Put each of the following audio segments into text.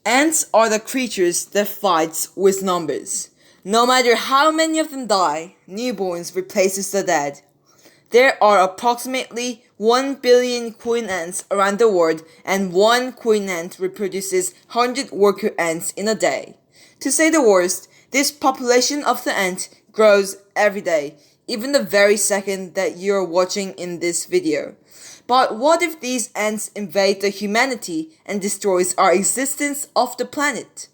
Ants are the creatures that fight with numbers. No matter how many of them die, newborns replaces the dead. There are approximately 1 billion queen ants around the world, and one queen ant reproduces 100 worker ants in a day. To say the worst, this population of the ant grows every day, even the very second that you're watching in this video. But what if these ants invade the humanity and destroys our existence of the planet?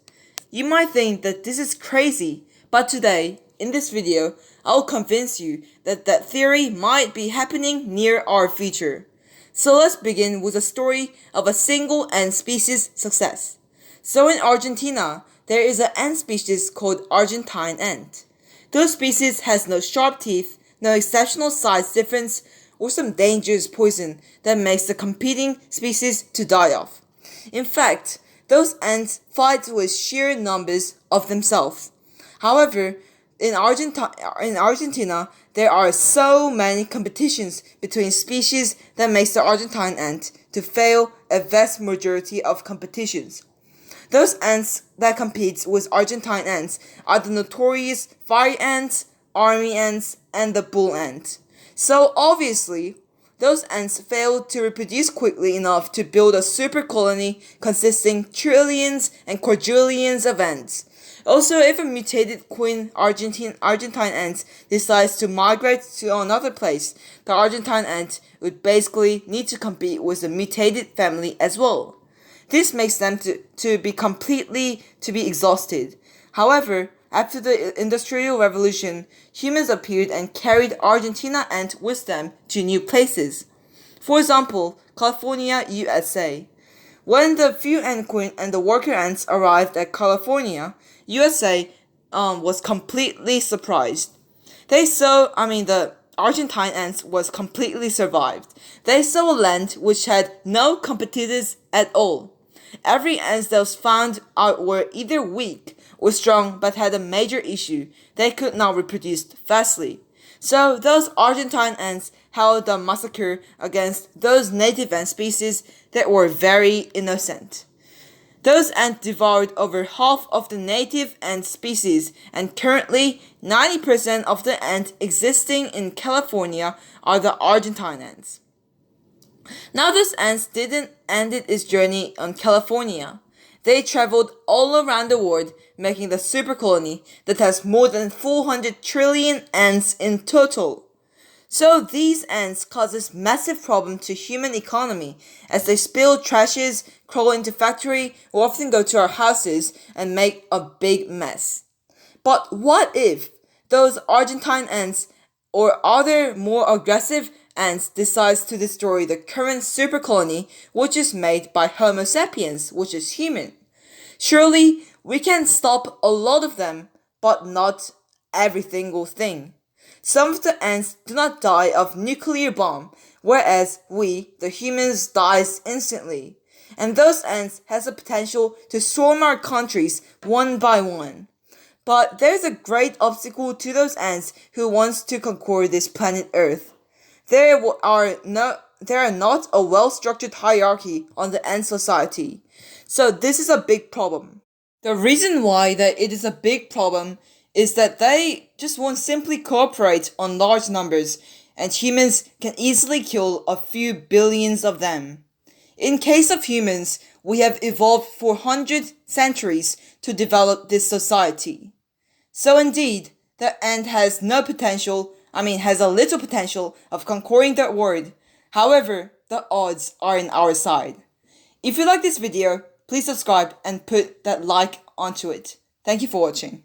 You might think that this is crazy, but today, in this video, I'll convince you that that theory might be happening near our future. So let's begin with a story of a single ant species success. So in Argentina, there is an ant species called Argentine ant. Those species has no sharp teeth, no exceptional size difference, or some dangerous poison that makes the competing species to die off. In fact, those ants fight with sheer numbers of themselves. However, in Argentina, there are so many competitions between species that makes the Argentine ant to fail a vast majority of competitions. Those ants that compete with Argentine ants are the notorious fire ants, army ants, and the bull ant. So obviously, those ants failed to reproduce quickly enough to build a super colony consisting trillions and quadrillions of ants. Also, if a mutated queen Argentine ant decides to migrate to another place, the Argentine ant would basically need to compete with the mutated family as well. This makes them to be exhausted. However, after the Industrial Revolution, humans appeared and carried Argentina ant with them to new places. For example, California, USA. When the few ant queen and the worker ants arrived at California, USA was completely surprised. The Argentine ants was completely survived. They saw a land which had no competitors at all. Every ant that was found out were either weak or strong but had a major issue. They could not reproduce fastly. So those Argentine ants held a massacre against those native ant species that were very innocent. Those ants devoured over half of the native ant species, and currently 90% of the ants existing in California are the Argentine ants. Now those ants didn't end its journey on California. They traveled all around the world, making the super colony that has more than 400 trillion ants in total. So these ants causes massive problem to human economy as they spill trashes, crawl into factory, or often go to our houses and make a big mess. But what if those Argentine ants or other more aggressive ants decides to destroy the current super colony which is made by Homo sapiens, which is human? Surely we can stop a lot of them, but not every single thing. Some of the ants do not die of nuclear bomb, whereas we, the humans, dies instantly. And those ants has the potential to storm our countries one by one. But there's a great obstacle to those ants who wants to conquer this planet Earth. There are not a well-structured hierarchy on the ant society. So this is a big problem. The reason why that it is a big problem is that they just won't simply cooperate on large numbers, and humans can easily kill a few billions of them. In case of humans, we have evolved for 100 centuries to develop this society. So indeed, the ant has a little potential of conquering the world. However, the odds are in our side. If you like this video, please subscribe and put that like onto it. Thank you for watching.